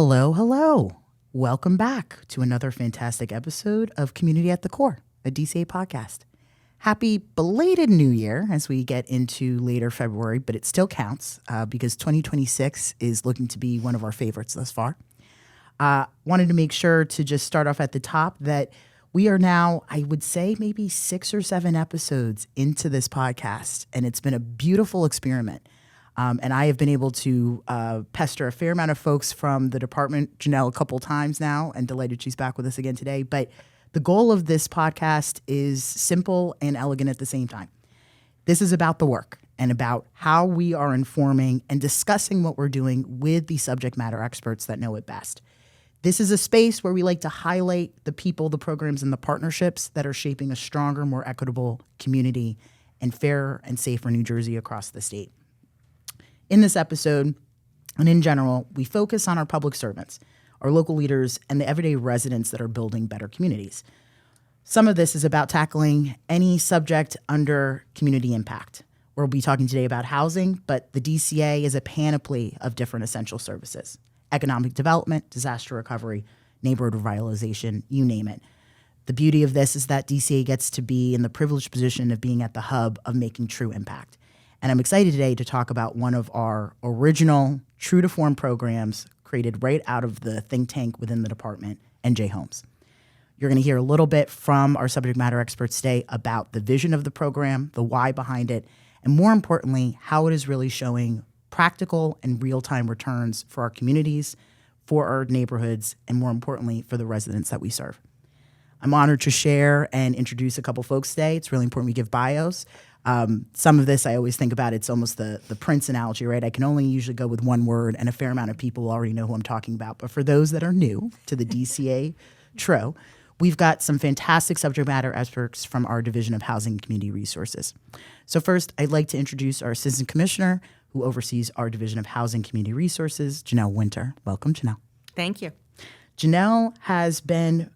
Hello, hello. Welcome back to another fantastic episode of Community at the Core, a DCA podcast. Happy belated New Year as we get into later February, but it still counts because 2026 is looking to be one of our favorites thus far. Wanted to make sure to just start off at the top that we are now, I would say, maybe 6 or 7 episodes into this podcast, and it's been a beautiful experiment. And I have been able to pester a fair amount of folks from the department, Janel, a couple times now, and delighted she's back with us again today. But the goal of this podcast is simple and elegant at the same time. This is about the work and about how we are informing and discussing what we're doing with the subject matter experts that know it best. This is a space where we like to highlight the people, the programs, and the partnerships that are shaping a stronger, more equitable community and fairer and safer New Jersey across the state. In this episode, and in general, we focus on our public servants, our local leaders, and the everyday residents that are building better communities. Some of this is about tackling any subject under community impact. We'll be talking today about housing, but the DCA is a panoply of different essential services: economic development, disaster recovery, neighborhood revitalization, you name it. The beauty of this is that DCA gets to be in the privileged position of being at the hub of making true impact. And I'm excited today to talk about one of our original true-to-form programs created right out of the think tank within the department, NJHOMES. You're going to hear a little bit from our subject matter experts today about the vision of the program, the why behind it, and more importantly, how it is really showing practical and real-time returns for our communities, for our neighborhoods, and more importantly, for the residents that we serve. I'm honored to share and introduce a couple folks today. It's really important we give bios. Some of this I always think about, it's almost the Prince analogy, right? I can only usually go with one word, and a fair amount of people already know who I'm talking about. But for those that are new to the DCA TRO, we've got some fantastic subject matter experts from our Division of Housing and Community Resources. So first, I'd like to introduce our Assistant Commissioner who oversees our Division of Housing and Community Resources, Janel Winter. Welcome, Janel. Thank you. Janel has been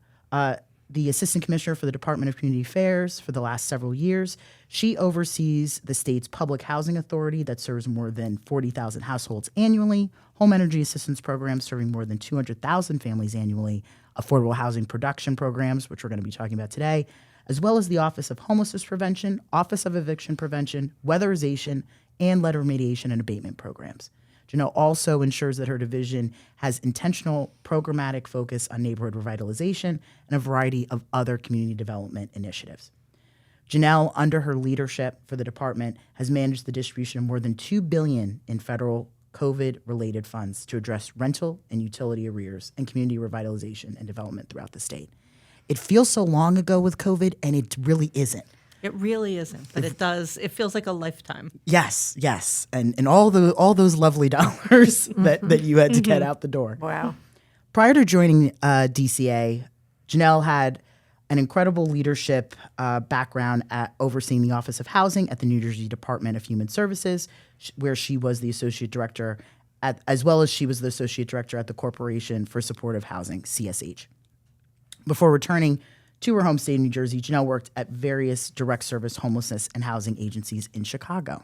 the Assistant Commissioner for the Department of Community Affairs for the last several years. She oversees the state's public housing authority that serves more than 40,000 households annually, home energy assistance programs serving more than 200,000 families annually, affordable housing production programs, which we're going to be talking about today, as well as the Office of Homelessness Prevention, Office of Eviction Prevention, Weatherization, and letter remediation and abatement programs. Janel also ensures that her division has intentional programmatic focus on neighborhood revitalization and a variety of other community development initiatives. Janel, under her leadership for the department, has managed the distribution of more than $2 billion in federal COVID-related funds to address rental and utility arrears and community revitalization and development throughout the state. It feels so long ago with COVID, and it really isn't. It really isn't, but it does. It feels like a lifetime. Yes, and all those lovely dollars that you had to get out the door. Wow. Prior to joining DCA, Janel had an incredible leadership background at overseeing the Office of Housing at the New Jersey Department of Human Services, where she was the associate director, as well as she was the associate director at the Corporation for Supportive Housing, CSH. Before returning to her home state of New Jersey, Janel worked at various direct service homelessness and housing agencies in Chicago.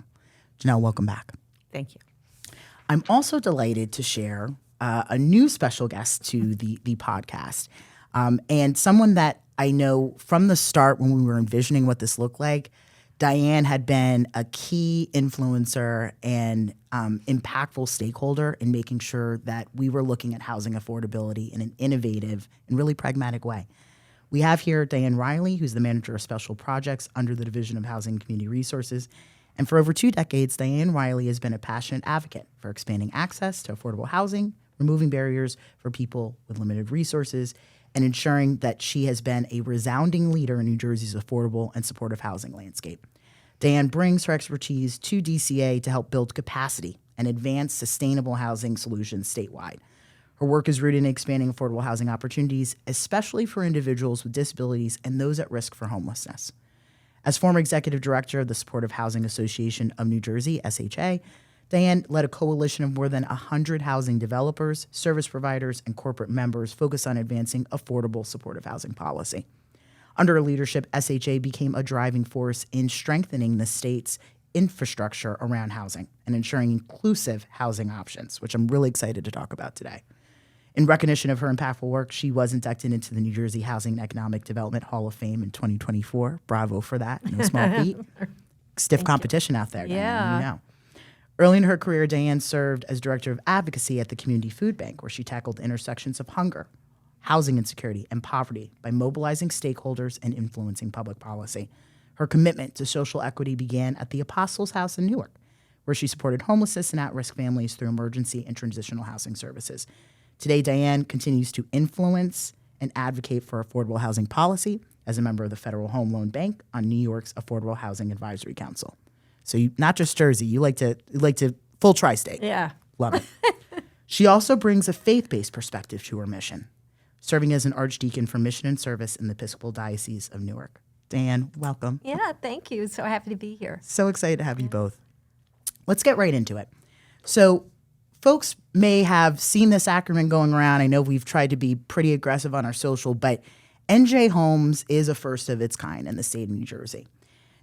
Janel, welcome back. Thank you. I'm also delighted to share a new special guest to the podcast, and someone that I know from the start when we were envisioning what this looked like. Diane had been a key influencer and impactful stakeholder in making sure that we were looking at housing affordability in an innovative and really pragmatic way. We have here Diane Riley, who's the manager of special projects under the Division of Housing and Community Resources. And for over 2 decades, Diane Riley has been a passionate advocate for expanding access to affordable housing, removing barriers for people with limited resources, and ensuring that she has been a resounding leader in New Jersey's affordable and supportive housing landscape. Diane brings her expertise to DCA to help build capacity and advance sustainable housing solutions statewide. Her work is rooted in expanding affordable housing opportunities, especially for individuals with disabilities and those at risk for homelessness. As former executive director of the Supportive Housing Association of New Jersey, SHA, Diane led a coalition of more than 100 housing developers, service providers, and corporate members focused on advancing affordable supportive housing policy. Under her leadership, SHA became a driving force in strengthening the state's infrastructure around housing and ensuring inclusive housing options, which I'm really excited to talk about today. In recognition of her impactful work, she was inducted into the New Jersey Housing and Economic Development Hall of Fame in 2024. Bravo for that. No small feat. Stiff competition out there, Diane, you know. Early in her career, Diane served as Director of Advocacy at the Community Food Bank, where she tackled intersections of hunger, housing insecurity, and poverty by mobilizing stakeholders and influencing public policy. Her commitment to social equity began at the Apostles House in Newark, where she supported homelessness and at-risk families through emergency and transitional housing services. Today, Diane continues to influence and advocate for affordable housing policy as a member of the Federal Home Loan Bank on New York's Affordable Housing Advisory Council. So you, not just Jersey, you like to full tri-state. Yeah. Love it. She also brings a faith-based perspective to her mission, serving as an archdeacon for mission and service in the Episcopal Diocese of Newark. Diane, welcome. Yeah, thank you. So happy to be here. So excited to have you both. Let's get right into it. So folks may have seen this acronym going around. I know we've tried to be pretty aggressive on our social, but NJHOMES is a first of its kind in the state of New Jersey.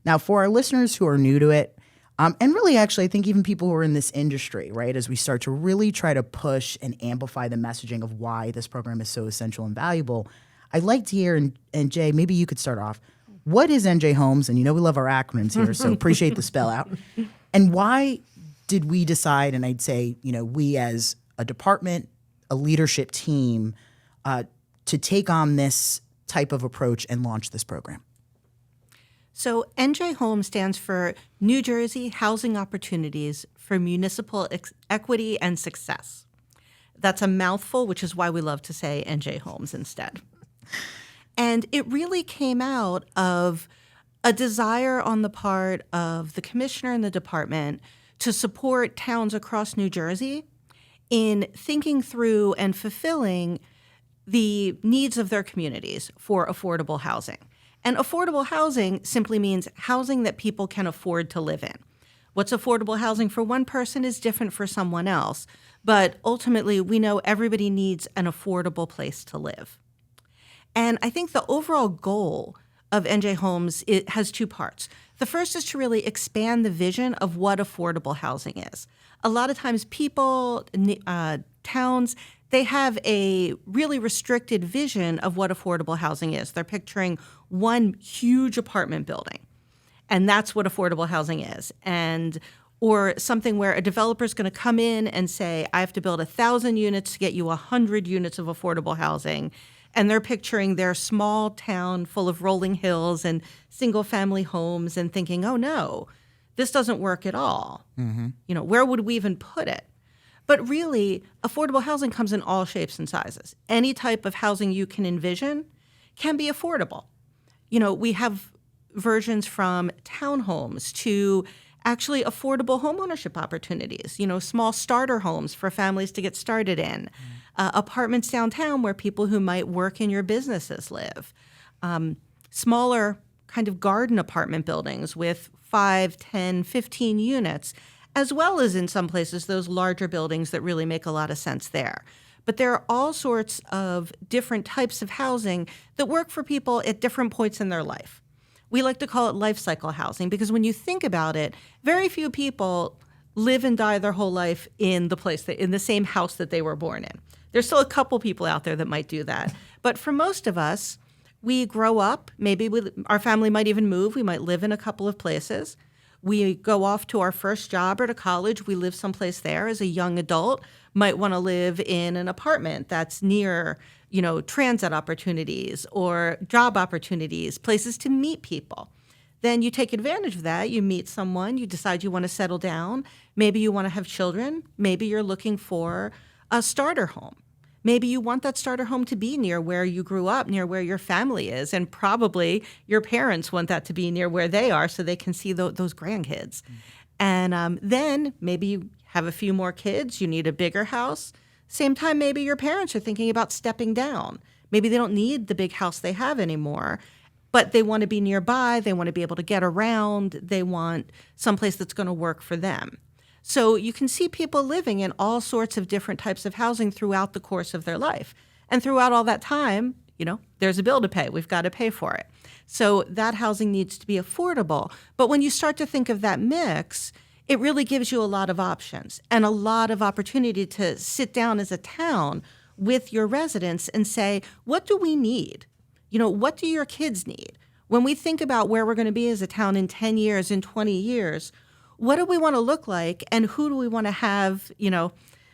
Now, for our listeners who are new to it, and really actually I think even people who are in this industry, right, as we start to really try to push and amplify the messaging of why this program is so essential and valuable, I'd like to hear, and Jay, maybe you could start off, what is NJHOMES? And you know we love our acronyms here, so appreciate the spell out. And why did we decide, and I'd say, you know, we as a department, a leadership team, to take on this type of approach and launch this program? So NJHOMES stands for New Jersey Housing Opportunities for Municipal Equity and Success. That's a mouthful, which is why we love to say NJHOMES instead. And it really came out of a desire on the part of the commissioner and the department to support towns across New Jersey in thinking through and fulfilling the needs of their communities for affordable housing. And affordable housing simply means housing that people can afford to live in. What's affordable housing for one person is different for someone else, but ultimately we know everybody needs an affordable place to live. And I think the overall goal of NJHOMES, it has two parts. The first is to really expand the vision of what affordable housing is. A lot of times people, towns, they have a really restricted vision of what affordable housing is. They're picturing one huge apartment building, and that's what affordable housing is. Or something where a developer is going to come in and say, I have to build 1,000 units to get you 100 units of affordable housing. And they're picturing their small town full of rolling hills and single-family homes and thinking, oh, no, this doesn't work at all. Mm-hmm. You know, where would we even put it? But really, affordable housing comes in all shapes and sizes. Any type of housing you can envision can be affordable. You know, we have versions from townhomes to actually affordable homeownership opportunities, you know, small starter homes for families to get started in. Apartments downtown where people who might work in your businesses live. Smaller kind of garden apartment buildings with 5, 10, 15 units, as well as in some places those larger buildings that really make a lot of sense there. But there are all sorts of different types of housing that work for people at different points in their life. We like to call it life cycle housing because when you think about it, very few people live and die their whole life in the same house that they were born in. There's still a couple people out there that might do that. But for most of us, we grow up, maybe our family might even move, we might live in a couple of places. We go off to our first job or to college, we live someplace there. As a young adult, might want to live in an apartment that's near, you know, transit opportunities or job opportunities, places to meet people. Then you take advantage of that, you meet someone, you decide you want to settle down, maybe you want to have children, maybe you're looking for a starter home. Maybe you want that starter home to be near where you grew up, near where your family is, and probably your parents want that to be near where they are so they can see those grandkids. And then maybe you have a few more kids, you need a bigger house. Same time, maybe your parents are thinking about stepping down. Maybe they don't need the big house they have anymore, but they want to be nearby, they want to be able to get around, they want someplace that's going to work for them. So you can see people living in all sorts of different types of housing throughout the course of their life. And throughout all that time, you know, there's a bill to pay. We've got to pay for it. So that housing needs to be affordable. But when you start to think of that mix, it really gives you a lot of options and a lot of opportunity to sit down as a town with your residents and say, what do we need? What do your kids need? When we think about where we're going to be as a town in 10 years, in 20 years, what do we want to look like and who do we want to have,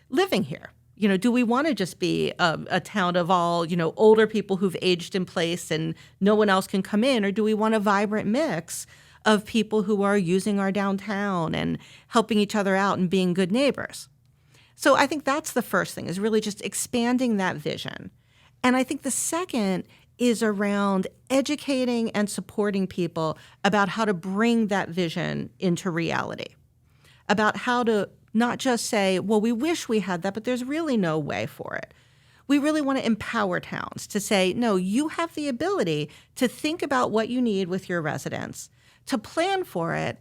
living here? Do we want to just be a town of all, older people who've aged in place and no one else can come in? Or do we want a vibrant mix of people who are using our downtown and helping each other out and being good neighbors? So I think that's the first thing, is really just expanding that vision. And I think the second is around educating and supporting people about how to bring that vision into reality, about how to not just say, well, we wish we had that, but there's really no way for it. We really want to empower towns to say, no, you have the ability to think about what you need with your residents, to plan for it,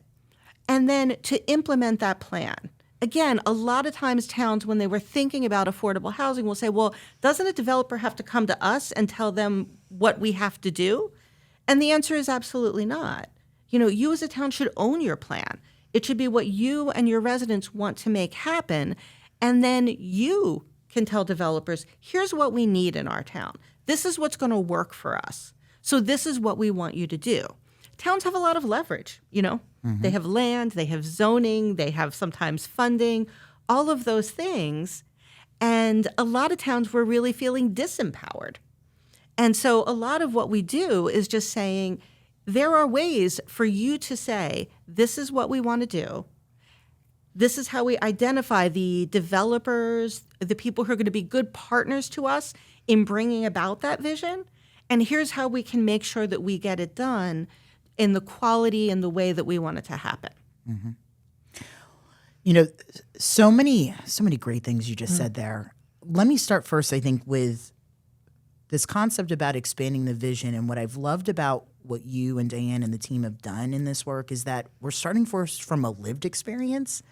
and then to implement that plan. Again, a lot of times towns, when they were thinking about affordable housing, will say, well, doesn't a developer have to come to us and tell them what we have to do? And the answer is absolutely not. You as a town should own your plan. It should be what you and your residents want to make happen. And then you can tell developers, here's what we need in our town. This is what's going to work for us. So this is what we want you to do. Towns have a lot of leverage, They have land, they have zoning, they have sometimes funding, all of those things. And a lot of towns were really feeling disempowered. And so a lot of what we do is just saying, there are ways for you to say, this is what we want to do. This is how we identify the developers, the people who are going to be good partners to us in bringing about that vision. And here's how we can make sure that we get it done in the quality and the way that we want it to happen. Mm-hmm. So many great things you just said there. Let me start first, I think, with this concept about expanding the vision. And what I've loved about what you and Diane and the team have done in this work is that we're starting first from a lived experience.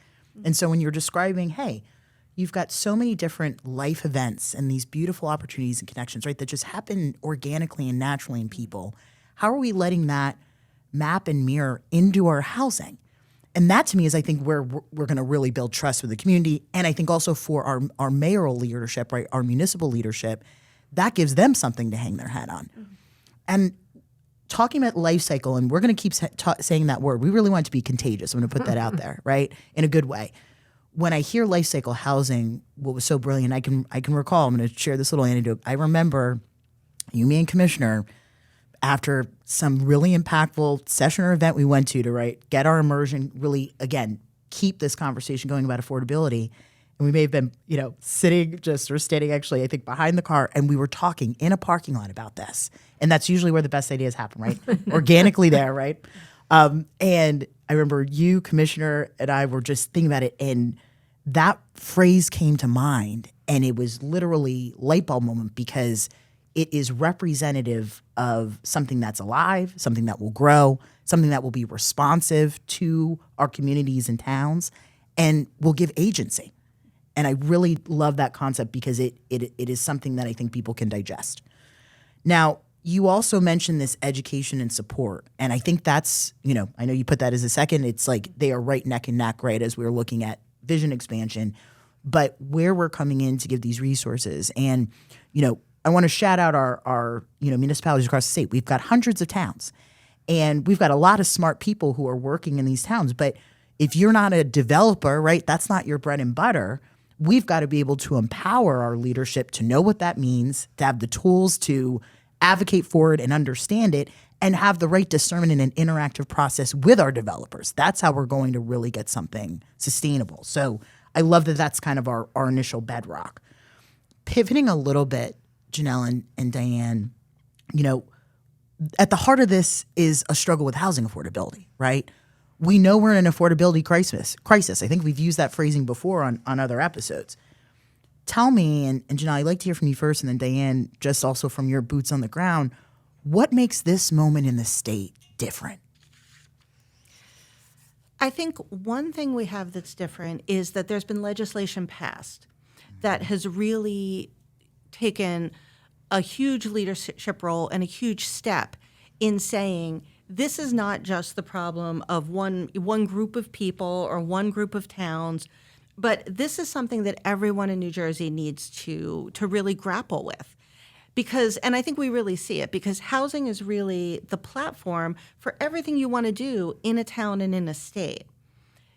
And so when you're describing, hey, you've got so many different life events and these beautiful opportunities and connections, right, that just happen organically and naturally in people. How are we letting that map and mirror into our housing? And that, to me, is, I think, where we're going to really build trust with the community. And I think also for our mayoral leadership, right, our municipal leadership, that gives them something to hang their hat on. Mm-hmm. And talking about life cycle, and we're going to keep saying that word, we really want it to be contagious. I'm going to put that out there, right, in a good way. When I hear life cycle housing, what was so brilliant, I can recall, I'm going to share this little anecdote. I remember you, me, and Commissioner, after some really impactful session or event we went to get our immersion, really, again, keep this conversation going about affordability. And we may have been, standing actually, I think, behind the car, and we were talking in a parking lot about this. And that's usually where the best ideas happen, right? Organically there, right? And I remember you, Commissioner, and I were just thinking about it, and that phrase came to mind, and it was literally light bulb moment, because it is representative of something that's alive, something that will grow, something that will be responsive to our communities and towns, and will give agency. And I really love that concept, because it is something that I think people can digest. Now, you also mentioned this education and support. And I think that's, I know you put that as a second. It's like they are right neck and neck, right, as we were looking at vision expansion. But where we're coming in to give these resources. And, I want to shout out our municipalities across the state. We've got hundreds of towns. And we've got a lot of smart people who are working in these towns. But if you're not a developer, right, that's not your bread and butter. We've got to be able to empower our leadership to know what that means, to have the tools to advocate for it and understand it, and have the right discernment in an interactive process with our developers. That's how we're going to really get something sustainable. So I love that that's kind of our initial bedrock. Pivoting a little bit, Janel and Diane, at the heart of this is a struggle with housing affordability, right? We know we're in an affordability crisis. I think we've used that phrasing before on other episodes. Tell me, and Janel, I'd like to hear from you first, and then Diane, just also from your boots on the ground, what makes this moment in the state different? I think one thing we have that's different is that there's been legislation passed that has really taken a huge leadership role and a huge step in saying this is not just the problem of one group of people or one group of towns, But this is something that everyone in New Jersey needs to really grapple with. Because, and I think we really see it, because housing is really the platform for everything you want to do in a town and in a state.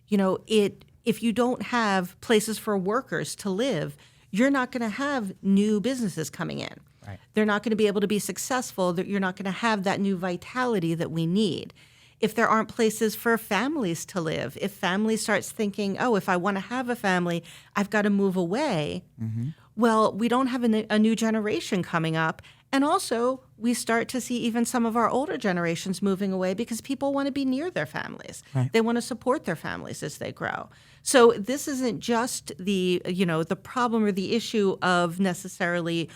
You know, if you don't have places for workers to live, you're not going to have new businesses coming in. Right. They're not going to be able to be successful. You're not going to have that new vitality that we need. If there aren't places for families to live, if family starts thinking, oh, if I want to have a family, I've got to move away. Mm-hmm. Well, we don't have a new generation coming up. And also, we start to see even some of our older generations moving away because people want to be near their families. Right. They want to support their families as they grow. So this isn't just the problem or the issue of necessarily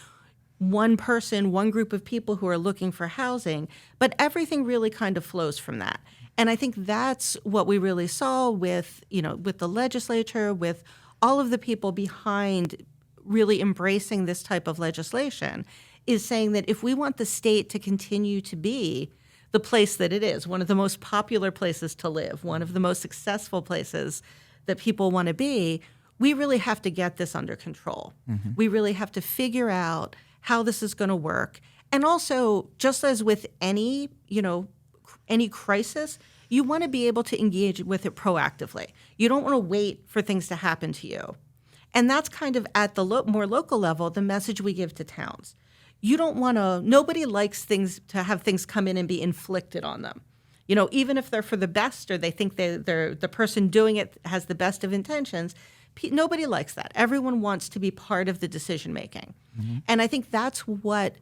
one person, one group of people who are looking for housing, but everything really kind of flows from that. And I think that's what we really saw with the legislature, with all of the people behind really embracing this type of legislation, is saying that if we want the state to continue to be the place that it is, one of the most popular places to live, one of the most successful places that people want to be, we really have to get this under control. Mm-hmm. We really have to figure out how this is going to work. And also, just as with any crisis, you want to be able to engage with it proactively. You don't want to wait for things to happen to you. And that's kind of at the more local level, the message we give to towns. You don't want to, nobody likes things to have things come in and be inflicted on them. You know, even if they're for the best or they think they're the person doing it has the best of intentions, nobody likes that. Everyone wants to be part of the decision making. Mm-hmm. And I think that's what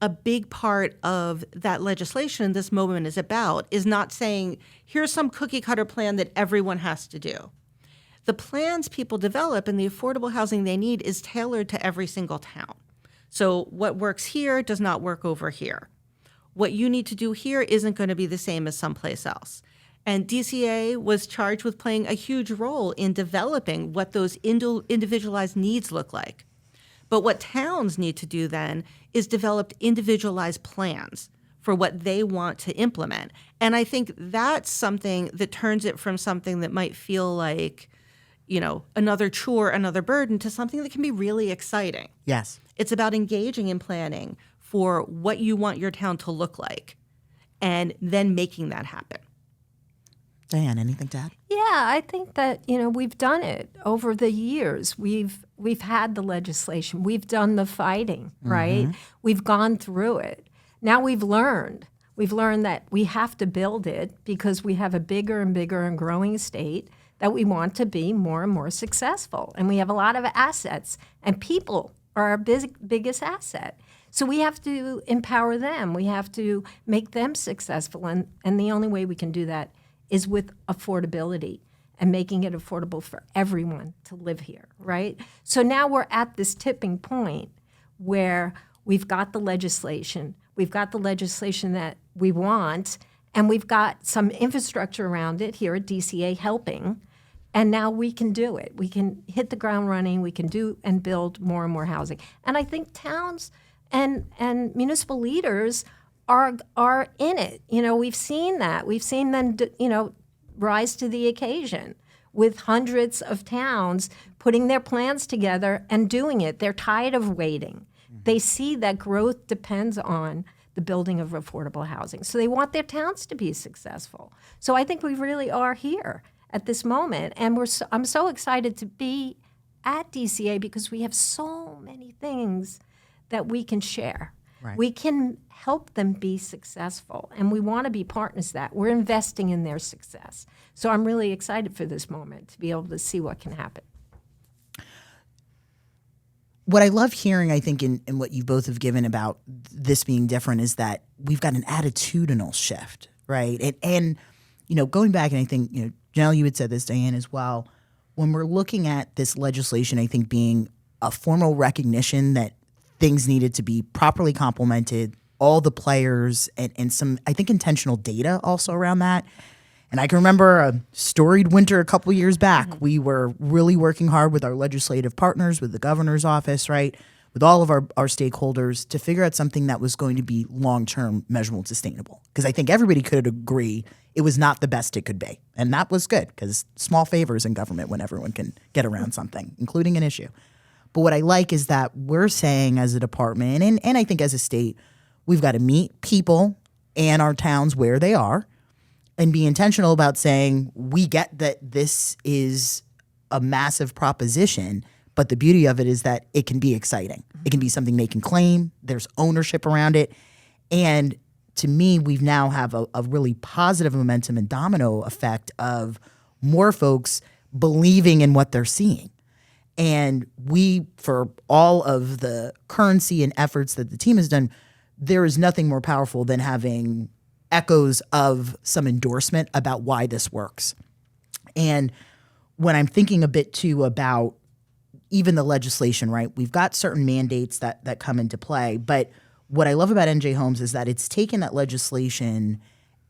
a big part of that legislation in this moment is about, is not saying, here's some cookie cutter plan that everyone has to do. The plans people develop and the affordable housing they need is tailored to every single town. So what works here does not work over here. What you need to do here isn't going to be the same as someplace else. And DCA was charged with playing a huge role in developing what those individualized needs look like. But what towns need to do then is develop individualized plans for what they want to implement. And I think that's something that turns it from something that might feel like, another chore, another burden, to something that can be really exciting. Yes. It's about engaging in planning for what you want your town to look like and then making that happen. Diane, anything to add? Yeah, I think that, we've done it over the years. We've had the legislation. We've done the fighting, right? Mm-hmm. We've gone through it. Now we've learned. We've learned that we have to build it because we have a bigger and bigger and growing state that we want to be more and more successful. And we have a lot of assets, and people are our biggest asset. So we have to empower them. We have to make them successful. And the only way we can do that is with affordability and making it affordable for everyone to live here, right? So now we're at this tipping point where we've got the legislation. We've got the legislation that we want, and we've got some infrastructure around it here at DCA helping. And now we can do it. We can hit the ground running. We can do and build more and more housing. And I think towns and municipal leaders are in it. We've seen that. We've seen them, rise to the occasion with hundreds of towns putting their plans together and doing it. They're tired of waiting. Mm-hmm. They see that growth depends on the building of affordable housing. So they want their towns to be successful. So I think we really are here at this moment. And I'm so excited to be at DCA because we have so many things that we can share. Right. We can help them be successful, and we want to be partners in that. We're investing in their success. So I'm really excited for this moment to be able to see what can happen. What I love hearing, I think, in what you both have given about this being different is that we've got an attitudinal shift, right? And going back, and I think, Janel, you had said this, Diane, as well. When we're looking at this legislation, I think being a formal recognition that things needed to be properly complemented, all the players, and some, I think, intentional data also around that. And I can remember a storied winter a couple years back. Mm-hmm. We were really working hard with our legislative partners, with the governor's office, right? with all of our stakeholders to figure out something that was going to be long-term, measurable, and sustainable. Because I think everybody could agree it was not the best it could be. And that was good, because small favors in government when everyone can get around something, including an issue. But what I like is that we're saying as a department, and I think as a state, we've got to meet people and our towns where they are and be intentional about saying, we get that this is a massive proposition, but the beauty of it is that it can be exciting. It can be something they can claim. There's ownership around it. And to me, we've now have a really positive momentum and domino effect of more folks believing in what they're seeing. And we, for all of the currency and efforts that the team has done, there is nothing more powerful than having echoes of some endorsement about why this works. And when I'm thinking a bit too about even the legislation, right? We've got certain mandates that come into play, but what I love about NJ Homes is that it's taken that legislation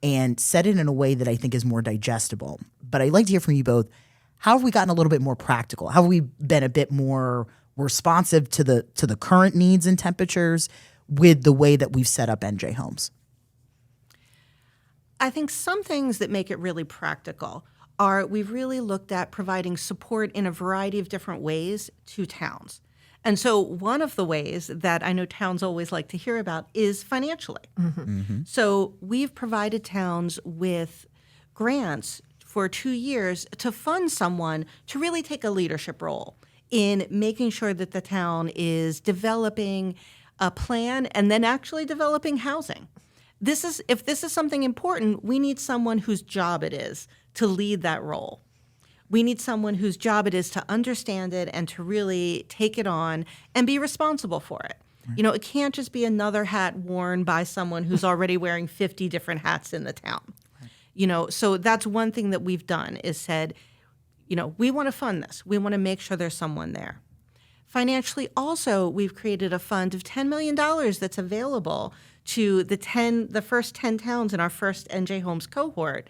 and set it in a way that I think is more digestible. But I'd like to hear from you both. How have we gotten a little bit more practical? How have we been a bit more responsive to the current needs and temperatures with the way that we've set up NJ Homes? I think some things that make it really practical are we've really looked at providing support in a variety of different ways to towns. And so one of the ways that I know towns always like to hear about is financially. So we've provided towns with grants for 2 years to fund someone to really take a leadership role in making sure that the town is developing a plan and then actually developing housing. If this is something important, we need someone whose job it is to lead that role. We need someone whose job it is to understand it and to really take it on and be responsible for it. Right. You know, it can't just be another hat worn by someone who's already wearing 50 different hats in the town. Right. You know, so that's one thing that we've done is said, you know, we want to fund this. We want to make sure there's someone there. Financially also, we've created a fund of $10 million that's available to the first 10 towns in our first NJ Homes cohort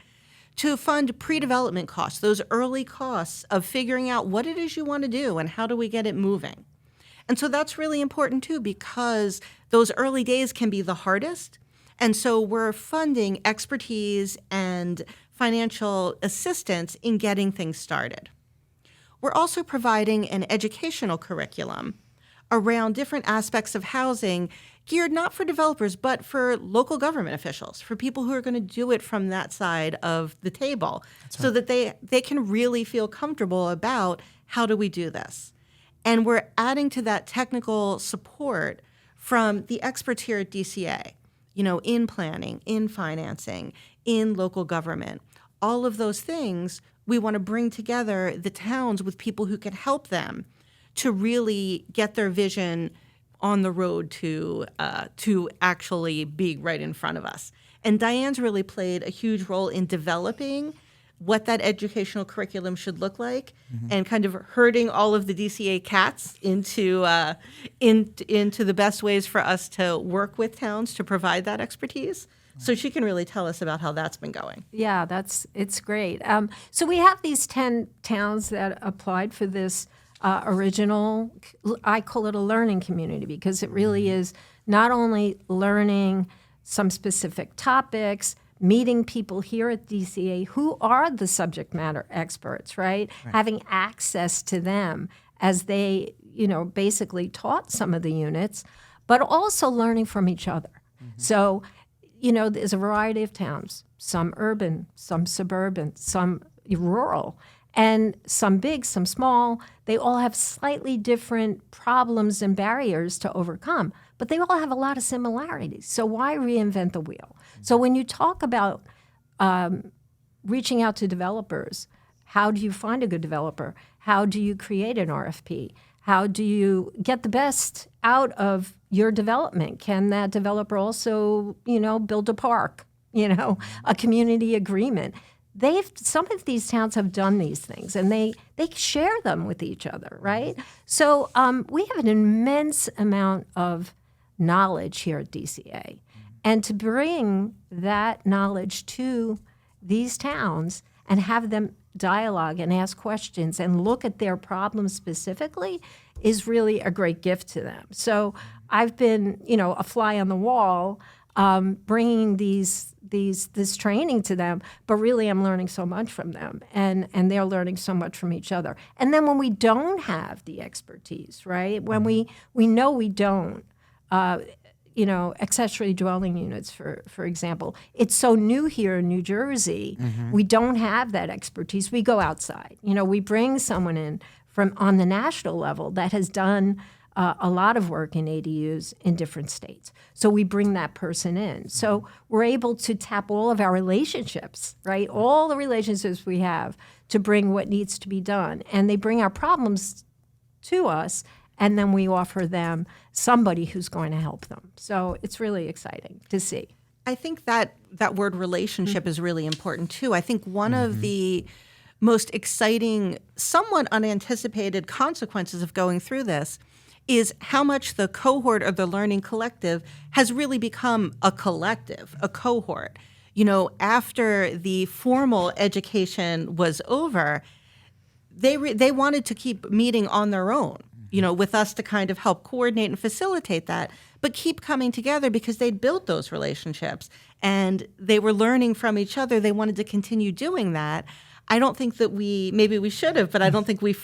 to fund pre-development costs, those early costs of figuring out what it is you want to do and how do we get it moving. And so that's really important too, because those early days can be the hardest. And so we're funding expertise and financial assistance in getting things started. We're also providing an educational curriculum around different aspects of housing geared not for developers, but for local government officials, for people who are going to do it from that side of the table. That's right. So that they can really feel comfortable about how do we do this. And we're adding to that technical support from the experts here at DCA, you know, in planning, in financing, in local government. All of those things, we want to bring together the towns with people who can help them to really get their vision on the road to actually be right in front of us. And Diane's really played a huge role in developing what that educational curriculum should look like, and kind of herding all of the DCA cats into the best ways for us to work with towns to provide that expertise. So she can really tell us about how that's been going. Yeah, it's great. So we have these 10 towns that applied for this original, I call it a learning community, because it really is not only learning some specific topics, meeting people here at DCA who are the subject matter experts, right? Having access to them as they, you know, basically taught some of the units, but also learning from each other. So, you know, there's a variety of towns, some urban, some suburban, some rural, and some big, some small. They all have slightly different problems and barriers to overcome, but they all have a lot of similarities. So why reinvent the wheel? So when you talk about reaching out to developers, how do you find a good developer? How do you create an RFP? How do you get the best out of your development? Can that developer also, you know, build a park, you know, a community agreement? Some of these towns have done these things, and they share them with each other, right? So we have an immense amount of knowledge here at DCA. And to bring that knowledge to these towns and have them dialogue and ask questions and look at their problems specifically is really a great gift to them. So I've been, a fly on the wall, bringing this training to them, but really I'm learning so much from them, and they're learning so much from each other. And then when we don't have the expertise, right? When we know we don't, accessory dwelling units, for example, it's so new here in New Jersey. We don't have that expertise. We go outside. We bring someone in from on the national level that has done a lot of work in ADUs in different states. So we bring that person in. So we're able to tap all of our relationships, right? All the relationships we have to bring what needs to be done. And they bring our problems to us, and then we offer them somebody who's going to help them. So it's really exciting to see. I think that word relationship is really important too. I think one of the most exciting, somewhat unanticipated consequences of going through this is how much the cohort or the learning collective has really become a collective, a cohort. After the formal education was over, they wanted to keep meeting on their own, with us to kind of help coordinate and facilitate that, but keep coming together because they'd built those relationships and they were learning from each other. They wanted to continue doing that. I don't think that maybe we should have, but I don't think we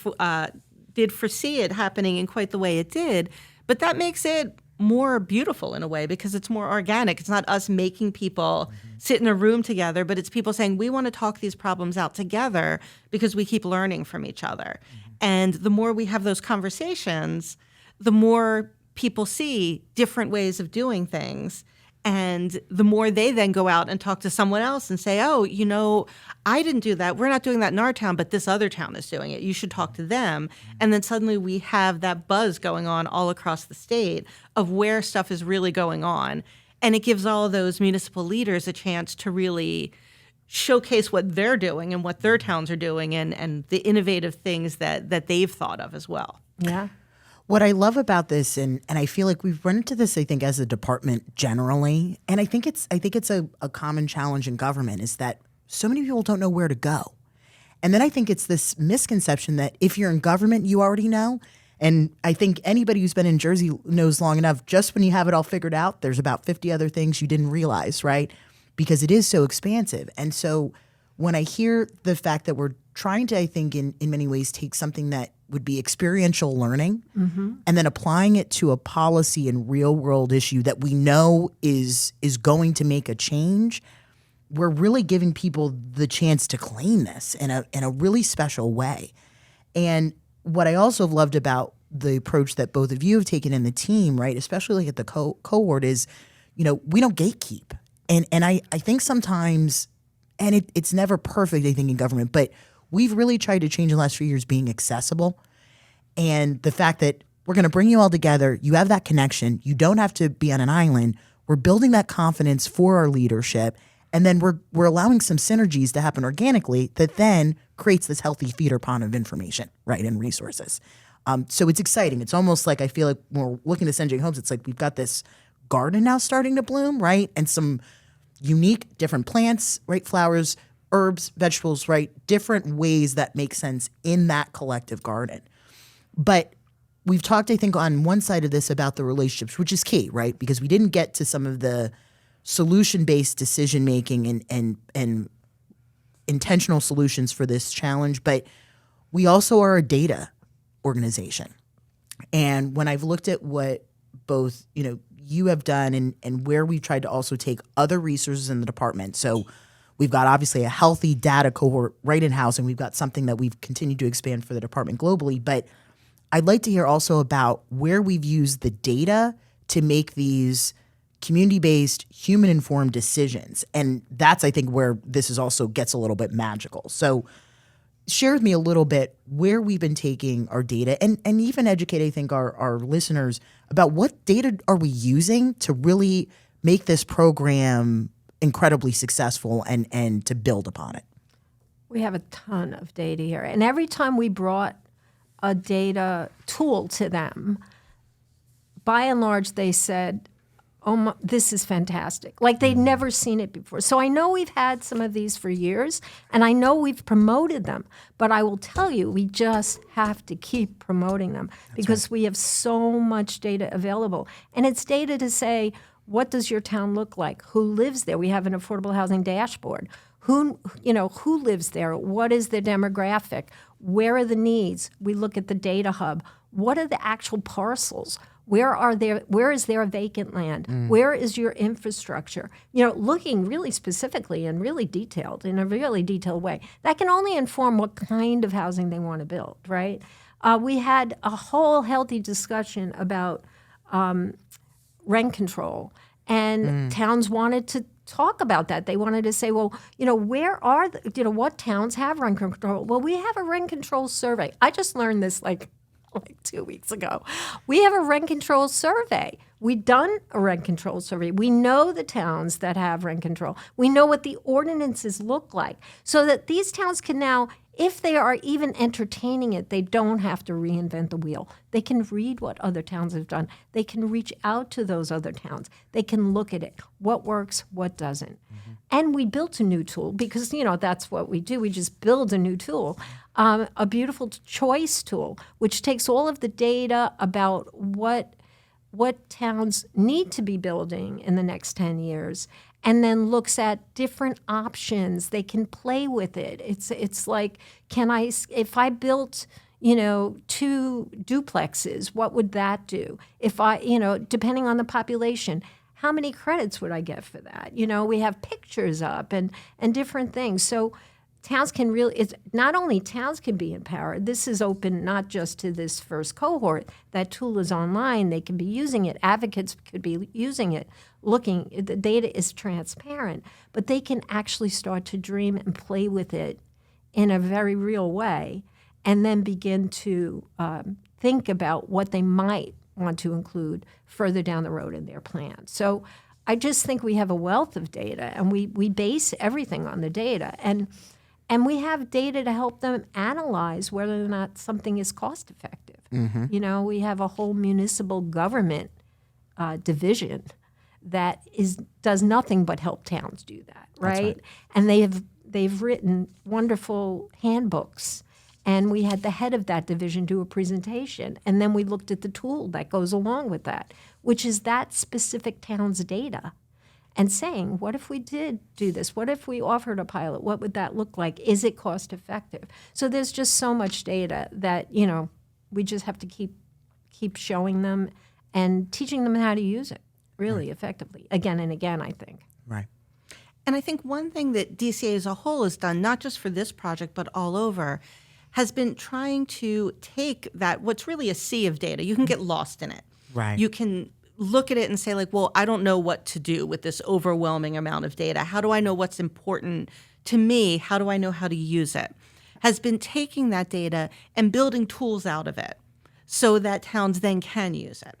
did foresee it happening in quite the way it did. But that makes it more beautiful in a way because it's more organic. It's not us making people sit in a room together, but it's people saying, we want to talk these problems out together because we keep learning from each other. And the more we have those conversations, the more people see different ways of doing things. And the more they then go out and talk to someone else and say, oh, I didn't do that. We're not doing that in our town, but this other town is doing it. You should talk to them. And then suddenly we have that buzz going on all across the state of where stuff is really going on. And it gives all of those municipal leaders a chance to really showcase what they're doing and what their towns are doing and the innovative things that they've thought of as well. Yeah. What I love about this, and I feel like we've run into this, I think, as a department generally, and I think it's a common challenge in government, is that so many people don't know where to go. And then I think it's this misconception that if you're in government, you already know. And I think anybody who's been in Jersey knows long enough, just when you have it all figured out, there's about 50 other things you didn't realize, right? Because it is so expansive. And so when I hear the fact that we're trying to, I think, in many ways, take something that would be experiential learning and then applying it to a policy and real world issue that we know is going to make a change, we're really giving people the chance to claim this in a really special way. And what I also have loved about the approach that both of you have taken in the team, right, especially like at the cohort, is, we don't gatekeep. And I think sometimes, and it's never perfect, I think, in government, but we've really tried to change in the last few years being accessible. And the fact that we're going to bring you all together, you have that connection, you don't have to be on an island. We're building that confidence for our leadership. And then we're allowing some synergies to happen organically that then creates this healthy feeder pond of information, right, and resources. So it's exciting. It's almost like I feel like when we're looking at NJHOMES, it's like we've got this garden now starting to bloom, right, and some unique different plants, right, flowers, herbs, vegetables, right, different ways that make sense in that collective garden. But we've talked, I think, on one side of this about the relationships, which is key, right, because we didn't get to some of the solution-based decision-making and intentional solutions for this challenge, but we also are a data organization. And when I've looked at what both, you have done and where we've tried to also take other resources in the department, so we've got obviously a healthy data cohort right in-house, and we've got something that we've continued to expand for the department globally, but I'd like to hear also about where we've used the data to make these community-based, human-informed decisions. And that's, I think, where this is also gets a little bit magical. So share with me a little bit where we've been taking our data and even educate, I think, our listeners about what data are we using to really make this program incredibly successful and to build upon it. We have a ton of data here. And every time we brought a data tool to them, by and large, they said, this is fantastic. Like they'd never seen it before. So I know we've had some of these for years, and I know we've promoted them. But I will tell you, we just have to keep promoting them because we have so much data available. And it's data to say, what does your town look like? Who lives there? We have an affordable housing dashboard. Who lives there? What is their demographic? Where are the needs? We look at the data hub. What are the actual parcels? Where is there vacant land? Where is your infrastructure? Looking really specifically and really detailed in a really detailed way. That can only inform what kind of housing they want to build, right? We had a whole healthy discussion about rent control, and towns wanted to talk about that. They wanted to say, well, where are what towns have rent control? Well, we have a rent control survey. I just learned this like 2 weeks ago. We have a rent control survey. We've done a rent control survey. We know the towns that have rent control. We know what the ordinances look like so that these towns can now, if they are even entertaining it, they don't have to reinvent the wheel. They can read what other towns have done. They can reach out to those other towns. They can look at it, what works, what doesn't. And we built a new tool because, that's what we do. We just build a new tool, a beautiful choice tool, which takes all of the data about what towns need to be building in the next 10 years and then looks at different options. They can play with it. It's like, if I built, 2 duplexes, what would that do? If I, depending on the population, how many credits would I get for that? We have pictures up and different things. So towns can it's not only towns can be empowered. This is open not just to this first cohort. That tool is online. They can be using it. Advocates could be using it. The data is transparent, but they can actually start to dream and play with it in a very real way, and then begin to think about what they might want to include further down the road in their plan. So I just think we have a wealth of data, and we base everything on the data. And we have data to help them analyze whether or not something is cost effective. We have a whole municipal government division that does nothing but help towns do that, right? And they've written wonderful handbooks. And we had the head of that division do a presentation. And then we looked at the tool that goes along with that, which is that specific town's data. And saying, what if we did do this? What if we offered a pilot? What would that look like? Is it cost effective? So there's just so much data that, we just have to keep showing them and teaching them how to use it really effectively, again and again, I think. Right. And I think one thing that DCA as a whole has done, not just for this project, but all over, has been trying to take that, what's really a sea of data. You can get lost in it. Right. You can look at it and say, like, well, I don't know what to do with this overwhelming amount of data. How do I know what's important to me? How do I know how to use it? Has been taking that data and building tools out of it so that towns then can use it.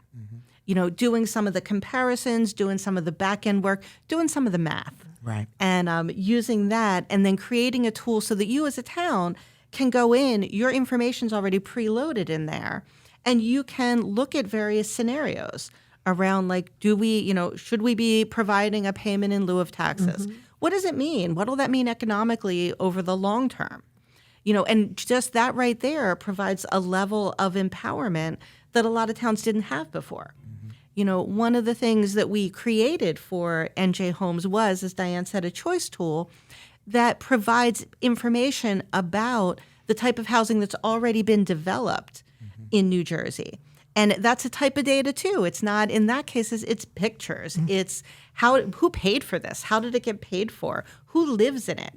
Doing some of the comparisons, doing some of the back-end work, doing some of the math. Right. And using that and then creating a tool so that you as a town can go in, your information's already preloaded in there, and you can look at various scenarios around, like, should we be providing a payment in lieu of taxes? What does it mean? What will that mean economically over the long term? And just that right there provides a level of empowerment that a lot of towns didn't have before. One of the things that we created for NJHOMES was, as Diane said, a choice tool that provides information about the type of housing that's already been developed in New Jersey. And that's a type of data too. It's not, in that case, it's pictures. It's who paid for this? How did it get paid for? Who lives in it?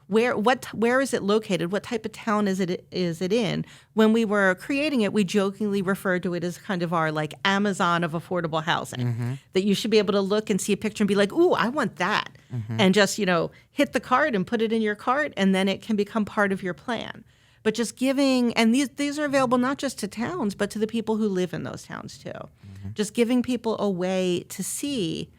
Where is it located? What type of town is it in? When we were creating it, we jokingly referred to it as kind of our like Amazon of affordable housing. That you should be able to look and see a picture and be like, ooh, I want that. And just, hit the cart and put it in your cart, and then it can become part of your plan. But just giving, and these are available not just to towns, but to the people who live in those towns too. Just giving people a way to see,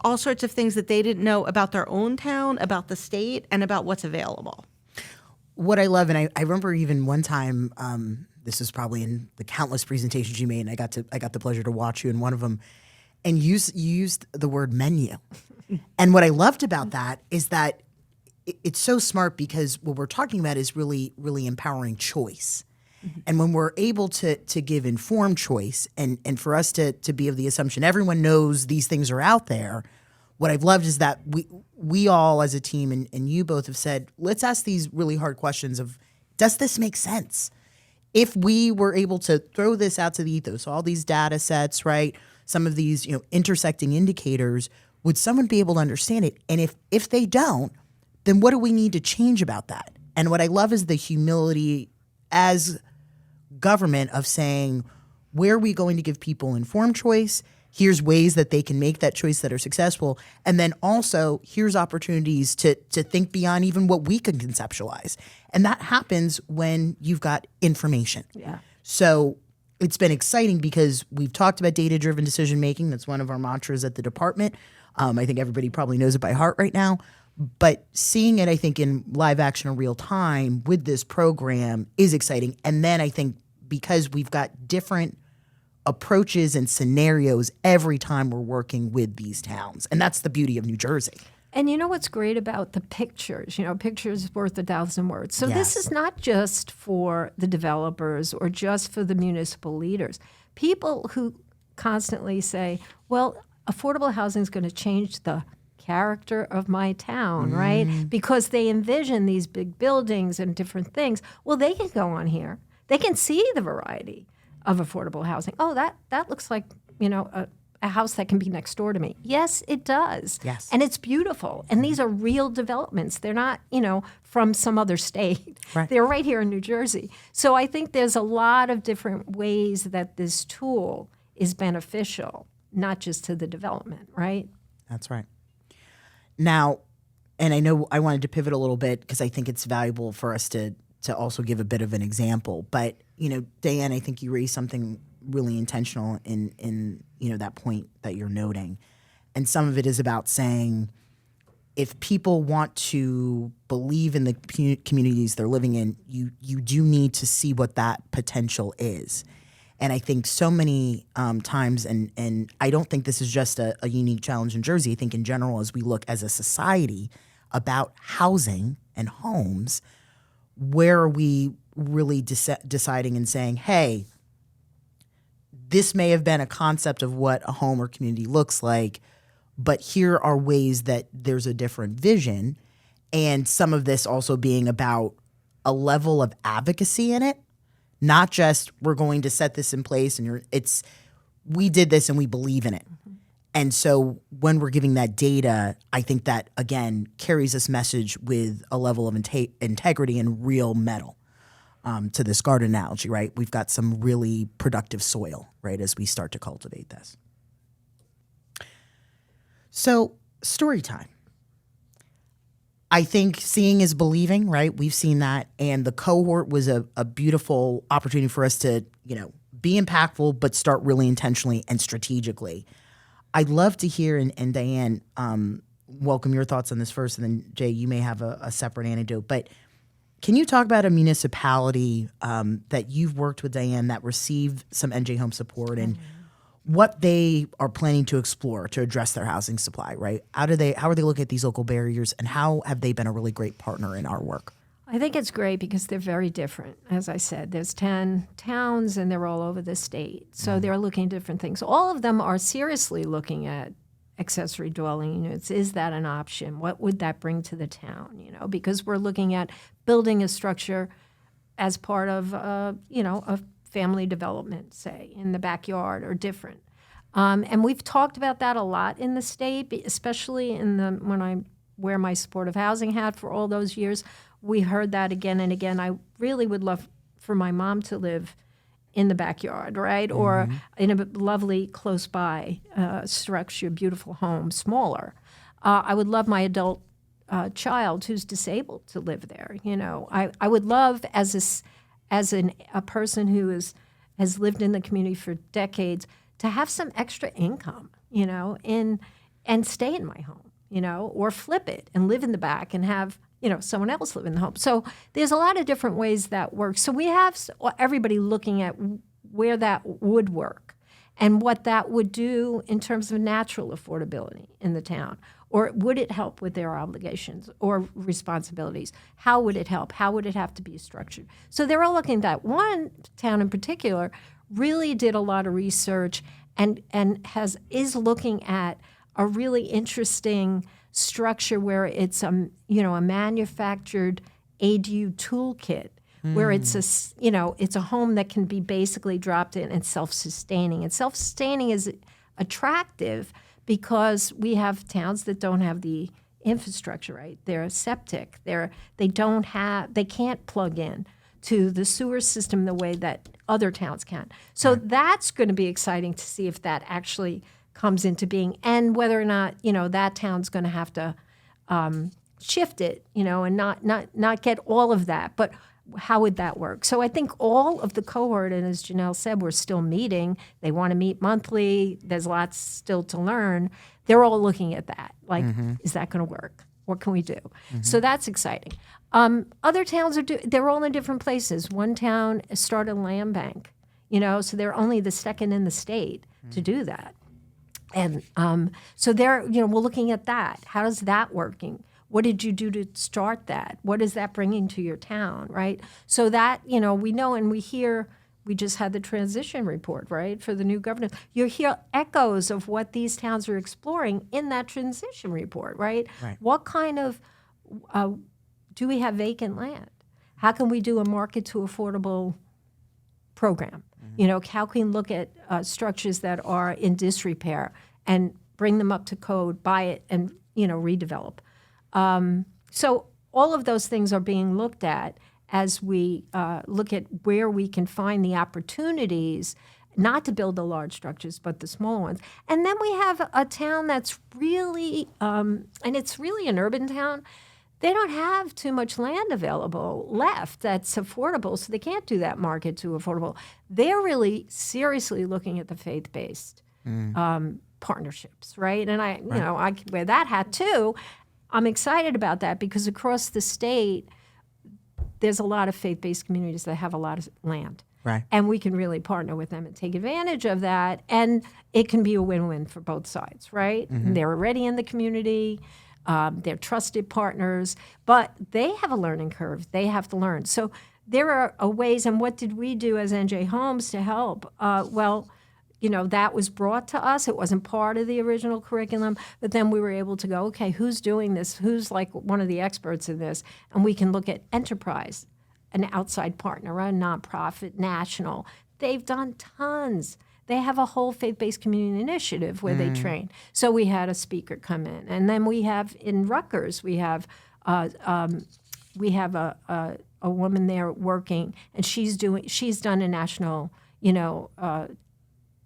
all sorts of things that they didn't know about their own town, about the state, and about what's available. What I love, and I remember even one time this is probably in the countless presentations you made, and I got the pleasure to watch you in one of them, and you used the word menu. And what I loved about that is that it's so smart, because what we're talking about is really, really empowering choice. And when we're able to give informed choice, and for us to be of the assumption everyone knows these things are out there, what I've loved is that we all as a team, and you both have said, let's ask these really hard questions of, does this make sense? If we were able to throw this out to the ethos, all these data sets, right, some of these intersecting indicators, would someone be able to understand it? And if they don't, then what do we need to change about that? And what I love is the humility as government of saying, where are we going to give people informed choice? Here's ways that they can make that choice that are successful. And then also, here's opportunities to think beyond even what we can conceptualize. And that happens when you've got information. Yeah. So it's been exciting because we've talked about data-driven decision-making. That's one of our mantras at the department. I think everybody probably knows it by heart right now. But seeing it, I think, in live action in real time with this program is exciting. And then I think because we've got different approaches and scenarios every time we're working with these towns. And that's the beauty of New Jersey. And you know what's great about the pictures? Pictures worth 1,000 words. So this Yes. is not just for the developers or just for the municipal leaders. People who constantly say, well, affordable housing is going to change the character of my town, right? Because they envision these big buildings and different things. Well, they can go on here. They can see the variety of affordable housing. Oh, that looks like, a house that can be next door to me. Yes, it does. Yes. And it's beautiful. And these are real developments. They're not, from some other state. Right. They're right here in New Jersey. So I think there's a lot of different ways that this tool is beneficial, not just to the development, right? That's right. Now, and I know I wanted to pivot a little bit because I think it's valuable for us to also give a bit of an example. But, Diane, I think you raised something really intentional in that point that you're noting. And some of it is about saying, if people want to believe in the communities they're living in, you do need to see what that potential is. And I think so many times, and I don't think this is just a unique challenge in Jersey. I think in general, as we look as a society about housing and homes, where are we really deciding and saying, hey, this may have been a concept of what a home or community looks like, but here are ways that there's a different vision. And some of this also being about a level of advocacy in it. Not just we're going to set this in place and we did this and we believe in it. And so when we're giving that data, I think that, again, carries this message with a level of integrity and real metal. To this garden analogy, right? We've got some really productive soil, right, as we start to cultivate this. So, story time. I think seeing is believing, right? We've seen that. And the cohort was a beautiful opportunity for us to, be impactful, but start really intentionally and strategically. I'd love to hear, and Diane, welcome your thoughts on this first, and then Jay, you may have a separate anecdote. But can you talk about a municipality that you've worked with, Diane, that received some NJHOMES support and what they are planning to explore to address their housing supply, right? How are they looking at these local barriers, and how have they been a really great partner in our work? I think it's great because they're very different. As I said, there's 10 towns and they're all over the state. So they're looking at different things. All of them are seriously looking at accessory dwelling units. Is that an option? What would that bring to the town? Because we're looking at building a structure as part of, a family development, say, in the backyard or different. And we've talked about that a lot in the state, especially when I wear my supportive housing hat for all those years. We heard that again and again. I really would love for my mom to live in the backyard, right? Mm-hmm. Or in a lovely close by structure, beautiful home, smaller. I would love my adult child who's disabled to live there. I would love as a person who has lived in the community for decades to have some extra income, and stay in my home, or flip it and live in the back and have, someone else live in the home. So there's a lot of different ways that works. So we have everybody looking at where that would work and what that would do in terms of natural affordability in the town. Or would it help with their obligations or responsibilities? How would it help? How would it have to be structured? So they're all looking at that. One town in particular really did a lot of research and is looking at a really interesting structure where it's a manufactured ADU toolkit where it's a home that can be basically dropped in and self-sustaining. And self-sustaining is attractive because we have towns that don't have the infrastructure, right? They're septic. They can't plug in to the sewer system the way that other towns can. So that's going to be exciting to see if that actually comes into being, and whether or not that town's going to have to shift it, and not get all of that. But how would that work? So I think all of the cohort, and as Janel said, we're still meeting. They want to meet monthly. There's lots still to learn. They're all looking at that. Like, is that going to work? What can we do? So that's exciting. Other towns they're all in different places. One town started a land bank, so they're only the second in the state to do that. And so we're looking at that. How is that working? What did you do to start that? What is that bringing to your town, right? So that, we know and we hear, we just had the transition report, right, for the new governor. You hear echoes of what these towns are exploring in that transition report, right? What kind of, do we have vacant land? How can we do a market to affordable program? How can we look at structures that are in disrepair and bring them up to code, buy it, and, redevelop? So all of those things are being looked at as we look at where we can find the opportunities, not to build the large structures, but the small ones. And then we have a town that's really, and it's really an urban town. They don't have too much land available left that's affordable, so they can't do that market to affordable. They're really seriously looking at the faith-based partnerships, right? And I wear that hat too. I'm excited about that because across the state, there's a lot of faith-based communities that have a lot of land. Right. And we can really partner with them and take advantage of that. And it can be a win-win for both sides, right? They're already in the community. They're trusted partners. But they have a learning curve. They have to learn. So there are ways. And what did we do as NJ Homes to help? That was brought to us. It wasn't part of the original curriculum, but then we were able to go, okay, who's doing this? Who's like one of the experts in this? And we can look at enterprise, an outside partner, a nonprofit, national. They've done tons. They have a whole faith-based community initiative where they train. So we had a speaker come in. And then we have in Rutgers, we have a woman there working, and she's done a national,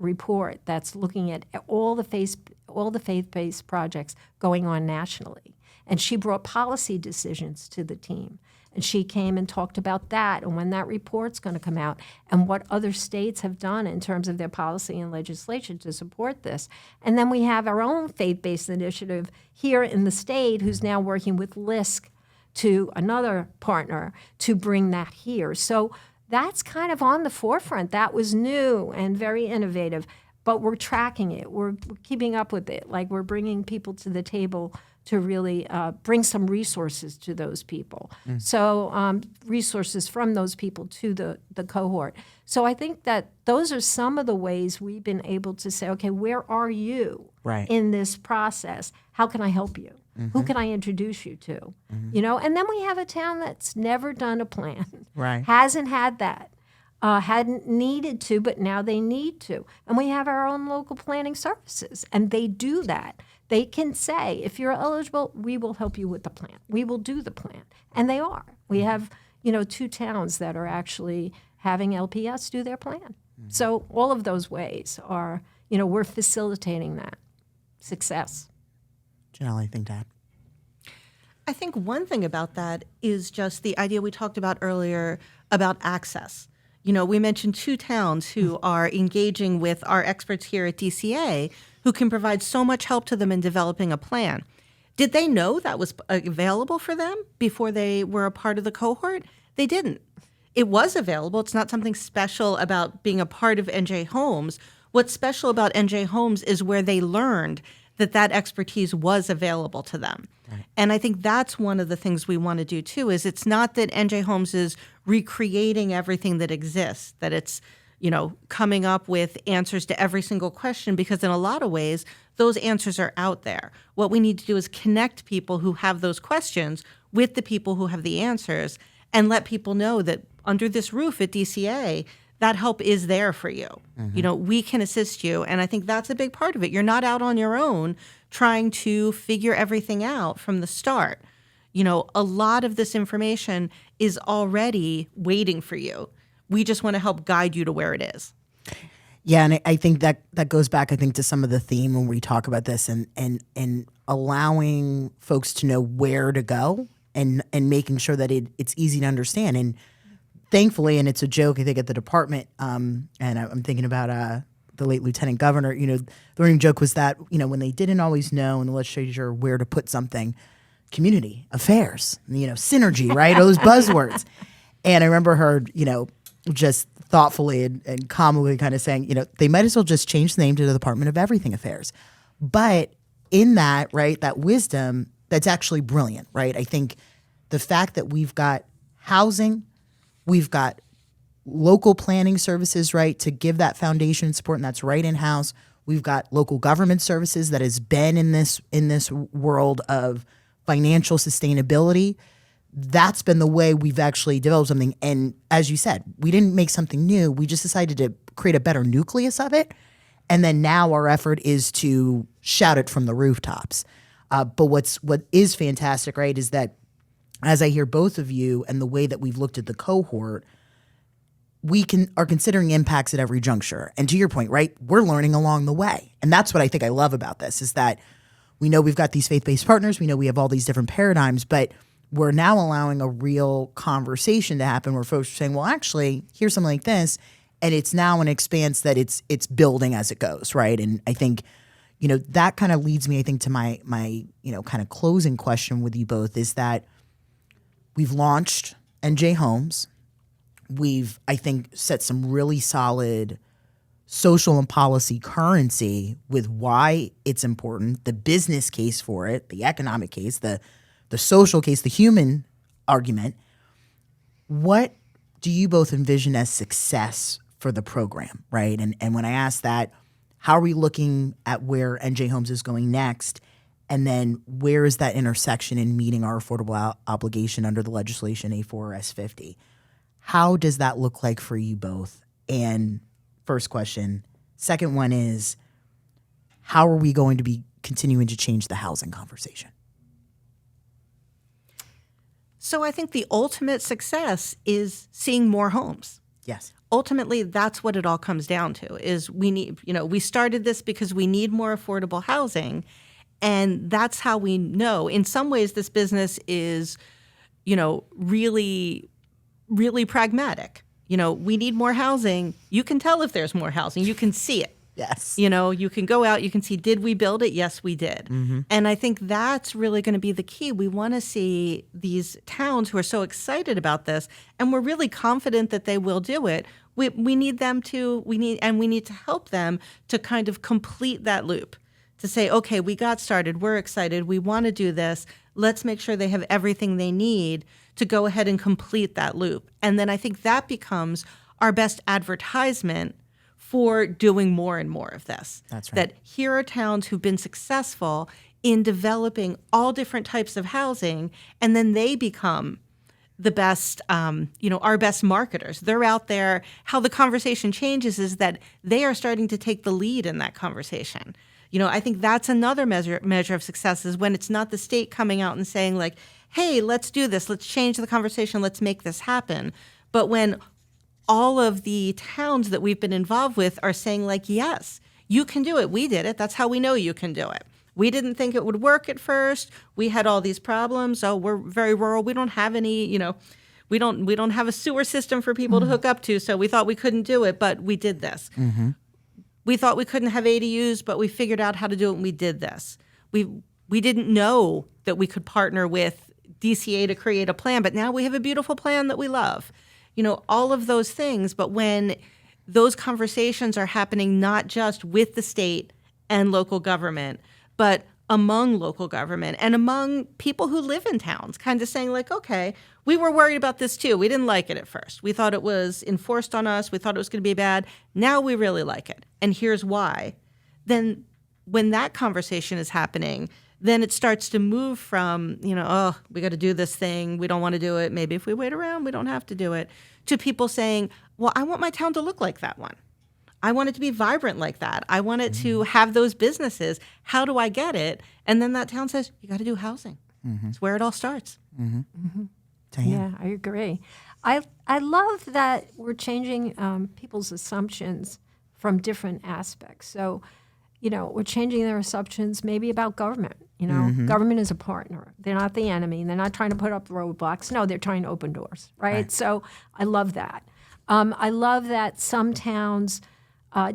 report that's looking at all the faith-based projects going on nationally. And she brought policy decisions to the team. And she came and talked about that and when that report's going to come out and what other states have done in terms of their policy and legislation to support this. And then we have our own faith-based initiative here in the state who's now working with LISC to another partner to bring that here. So that's kind of on the forefront. That was new and very innovative, but we're tracking it. We're keeping up with it. Like we're bringing people to the table to really bring some resources to those people. So resources from those people to the cohort. So I think that those are some of the ways we've been able to say, okay, where are you in this process? How can I help you? Who can I introduce you to? And then we have a town that's never done a plan, hasn't had that, hadn't needed to, but now they need to. And we have our own local planning services, and they do that. They can say, if you're eligible, we will help you with the plan. We will do the plan. And they are. We have, 2 towns that are actually having LPS do their plan. So all of those ways are, we're facilitating that success. Janelle, anything to add? I think one thing about that is just the idea we talked about earlier about access. We mentioned 2 towns who are engaging with our experts here at DCA who can provide so much help to them in developing a plan. Did they know that was available for them before they were a part of the cohort? They didn't. It was available. It's not something special about being a part of NJ Homes. What's special about NJ Homes is where they learned that expertise was available to them. Right. And I think that's one of the things we want to do too, is it's not that NJ Homes is recreating everything that exists, that it's, coming up with answers to every single question, because in a lot of ways, those answers are out there. What we need to do is connect people who have those questions with the people who have the answers, and let people know that under this roof at DCA, that help is there for you. Mm-hmm. We can assist you. And I think that's a big part of it. You're not out on your own trying to figure everything out from the start. A lot of this information is already waiting for you. We just want to help guide you to where it is. Yeah, and I think that goes back, I think, to some of the theme when we talk about this, and allowing folks to know where to go, and making sure that it's easy to understand. And thankfully, and it's a joke, I think, at the department, and I'm thinking about the late lieutenant governor, the running joke was that, when they didn't always know in the legislature where to put something, community affairs, synergy, right? All those buzzwords. And I remember her, just thoughtfully and calmly kind of saying, they might as well just change the name to the Department of Everything Affairs. But in that, right, that wisdom, that's actually brilliant, right? I think the fact that we've got housing, we've got local planning services, right, to give that foundation support, and that's right in-house. We've got local government services that has been in this world of financial sustainability. That's been the way we've actually developed something. And as you said, we didn't make something new. We just decided to create a better nucleus of it. And then now our effort is to shout it from the rooftops. But what is fantastic, right, is that as I hear both of you and the way that we've looked at the cohort, we are considering impacts at every juncture. And to your point, right, we're learning along the way. And that's what I think I love about this, is that we know we've got these faith-based partners. We know we have all these different paradigms, but we're now allowing a real conversation to happen where folks are saying, well, actually, here's something like this. And it's now an expanse that it's building as it goes, right? And I think, that kind of leads me, I think, to my kind of closing question with you both, is that we've launched NJ Homes. We've, I think, set some really solid social and policy currency with why it's important, the business case for it, the economic case, the social case, the human argument. What do you both envision as success for the program, right? And when I ask that, how are we looking at where NJ Homes is going next? And then where is that intersection in meeting our affordable obligation under the legislation A4 or S50? How does that look like for you both? And first question. Second one is, how are we going to be continuing to change the housing conversation? So I think the ultimate success is seeing more homes. Yes. Ultimately, that's what it all comes down to, is we need, we started this because we need more affordable housing. And that's how we know. In some ways, this business is, really, really pragmatic. We need more housing. You can tell if there's more housing. You can see it. Yes. You can go out, you can see, did we build it? Yes, we did. Mm-hmm. And I think that's really going to be the key. We want to see these towns who are so excited about this, and we're really confident that they will do it. We need them to, we need to help them to kind of complete that loop, to say, okay, we got started, we're excited, we want to do this. Let's make sure they have everything they need to go ahead and complete that loop. And then I think that becomes our best advertisement for doing more and more of this. That's right. That here are towns who've been successful in developing all different types of housing, and then they become the best, our best marketers. They're out there. How the conversation changes is that they are starting to take the lead in that conversation. I think that's another measure of success, is when it's not the state coming out and saying, like, hey, let's do this, let's change the conversation, let's make this happen. But when all of the towns that we've been involved with are saying, like, yes, you can do it. We did it. That's how we know you can do it. We didn't think it would work at first. We had all these problems. Oh, we're very rural. We don't have any, we don't have a sewer system for people to hook up to. So we thought we couldn't do it, but we did this. Mm-hmm. We thought we couldn't have ADUs, but we figured out how to do it, and we did this. we didn't know that we could partner with DCA to create a plan, but now we have a beautiful plan that we love. All of those things. But when those conversations are happening not just with the state and local government, but among local government and among people who live in towns, kind of saying like, okay, we were worried about this too. We didn't like it at first. We thought it was enforced on us. We thought it was going to be bad. Now we really like it. And here's why. Then when that conversation is happening, then it starts to move from, we got to do this thing. We don't want to do it. Maybe if we wait around, we don't have to do it. To people saying, well, I want my town to look like that one. I want it to be vibrant like that. I want it to have those businesses. How do I get it? And then that town says, you got to do housing. It's where it all starts. Yeah, I agree. I love that we're changing people's assumptions from different aspects. So, we're changing their assumptions maybe about government. Government is a partner. They're not the enemy. They're not trying to put up roadblocks. No, they're trying to open doors, right? So I love that. I love that some towns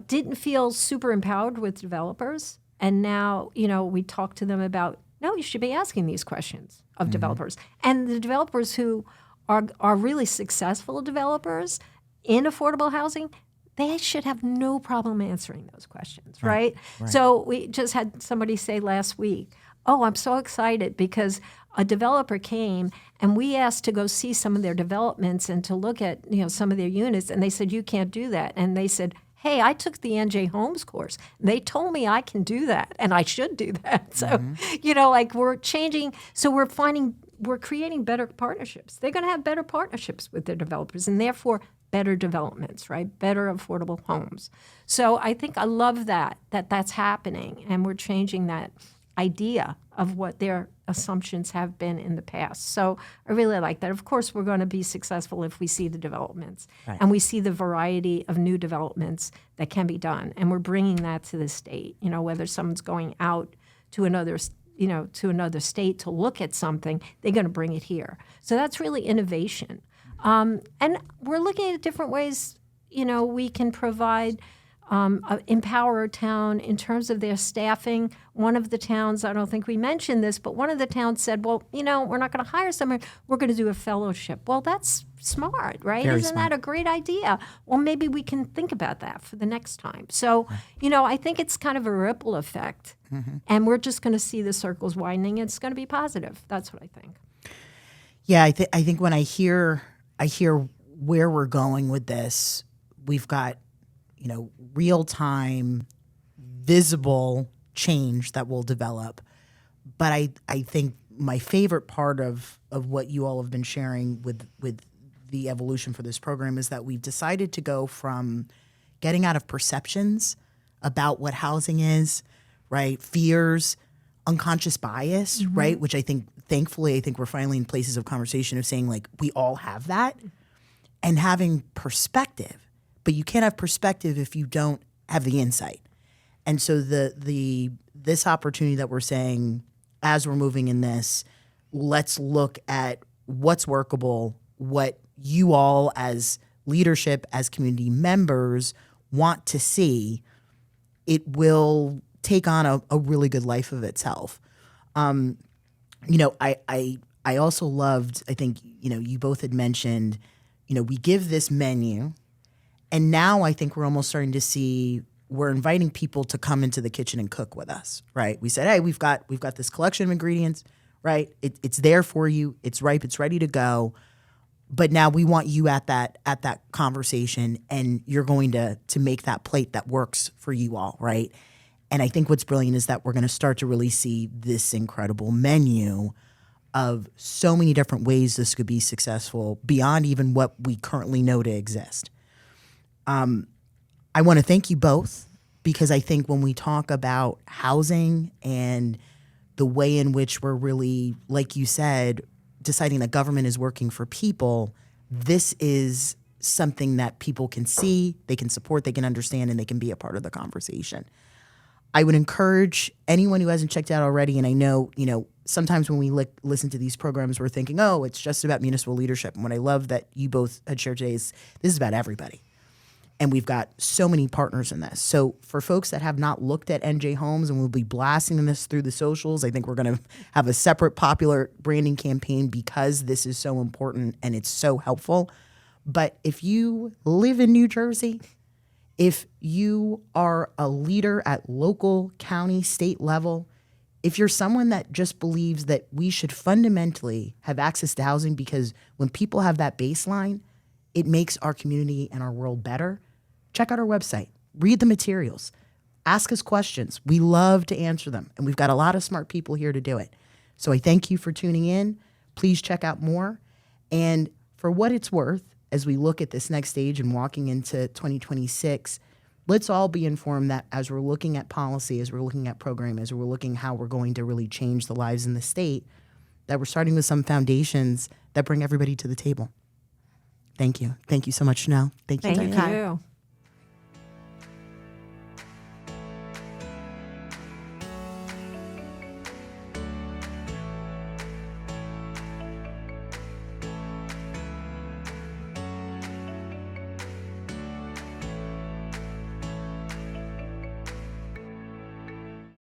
didn't feel super empowered with developers. And now, we talk to them about, no, you should be asking these questions of developers. And the developers who are really successful developers in affordable housing, they should have no problem answering those questions, right? So we just had somebody say last week, oh, I'm so excited because a developer came and we asked to go see some of their developments and to look at, some of their units. And they said, you can't do that. And they said, hey, I took the NJHOMES course. They told me I can do that and I should do that. So, we're changing. So we're creating better partnerships. They're going to have better partnerships with their developers and therefore better developments, right? Better affordable homes. So I think I love that's happening and we're changing that idea of what their assumptions have been in the past. So I really like that. Of course, we're going to be successful if we see the developments and we see the variety of new developments that can be done. And we're bringing that to the state, whether someone's going out to another state to look at something, they're going to bring it here. So that's really innovation. And we're looking at different ways, we can provide empower a town in terms of their staffing. One of the towns, I don't think we mentioned this, but one of the towns said, well, we're not going to hire someone, we're going to do a fellowship. Well, that's smart, right? Isn't that a great idea? Well, maybe we can think about that for the next time. So, I think it's kind of a ripple effect, and we're just going to see the circles widening. It's going to be positive. That's what I think. Yeah, I think when I hear where we're going with this, we've got real time, visible change that will develop. But I think my favorite part of what you all have been sharing with the evolution for this program is that we've decided to go from getting out of perceptions about what housing is, right? Fears, unconscious bias, right? Which thankfully, we're finally in places of conversation of saying like, we all have that, and having perspective. But you can't have perspective if you don't have the insight. And so this opportunity that we're saying, as we're moving in this, let's look at what's workable, what you all as leadership, as community members want to see. It will take on a really good life of itself. I also loved, I think, you both had mentioned, we give this menu. And now I think we're almost starting to see we're inviting people to come into the kitchen and cook with us, right? We said, hey, we've got this collection of ingredients, right? It's there for you. It's ripe. It's ready to go. But now we want you at that conversation, and you're going to make that plate that works for you all, right? And I think what's brilliant is that we're going to start to really see this incredible menu of so many different ways this could be successful beyond even what we currently know to exist. I want to thank you both, because I think when we talk about housing and the way in which we're really, like you said, deciding that government is working for people, this is something that people can see, they can support, they can understand, and they can be a part of the conversation. I would encourage anyone who hasn't checked out already, and I know, sometimes when we listen to these programs, we're thinking, oh, it's just about municipal leadership. And what I love that you both had shared today is this is about everybody. And we've got so many partners in this. So for folks that have not looked at NJ Homes, and we'll be blasting this through the socials, I think we're going to have a separate popular branding campaign because this is so important and it's so helpful. But if you live in New Jersey, if you are a leader at local, county, state level, if you're someone that just believes that we should fundamentally have access to housing because when people have that baseline, it makes our community and our world better, check out our website. Read the materials. Ask us questions. We love to answer them. And we've got a lot of smart people here to do it. So I thank you for tuning in. Please check out more. And for what it's worth, as we look at this next stage and walking into 2026, let's all be informed that as we're looking at policy, as we're looking at program, as we're looking how we're going to really change the lives in the state, that we're starting with some foundations that bring everybody to the table. Thank you. Thank you so much, Janel. Thank you. Thank you.